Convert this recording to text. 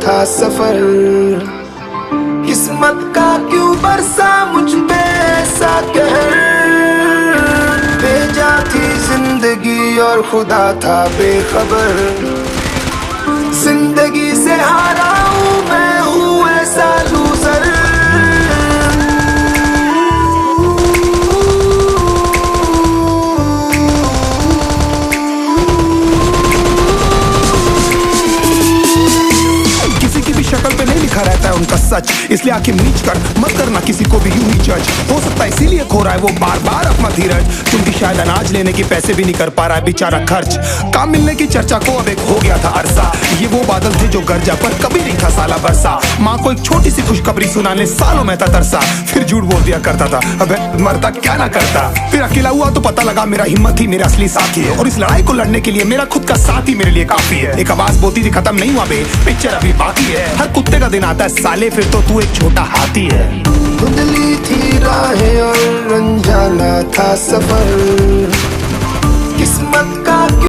था सफर। किस्मत का क्यों बरसा मुझ पे ऐसा कहर, भेजा थी जिंदगी और खुदा था बेखबर। जिंदगी से हारा हूँ मैं, हूँ ऐसा लूजर। शक्ल पे नहीं लिखा रहता है उनका सच, इसलिए आंखें मीच कर मत करना किसी को भी यूं ही जज। हो सकता है इसीलिए खो रहा है वो बार बार अपना धीरज, क्योंकि शायद अनाज लेने के पैसे भी नहीं कर पा रहा है बेचारा खर्च। काम मिलने की चर्चा को अब एक हो गया था अरसा, ये वो बादल थे जो गरजा पर कभी नहीं था साला बरसा। माँ को एक छोटी सी खुशखबरी सुनाने सालों में था तरसा, फिर झूठ बोल दिया करता था अबे मरता क्या ना करता। फिर अकेला हुआ तो पता लगा मेरा हिम्मत ही मेरा असली साथी है, और इस लड़ाई को लड़ने के लिए मेरा खुद का साथ ही मेरे लिए काफी है। एक आवाज बोलती थी खत्म नहीं हुआ बे, पिक्चर अभी बाकी है। हर कुत्ते का दिन आता है साले, फिर तो तू एक छोटा हाथी है। धुंधली थी राहें और अनजाना था सफर। किस्मत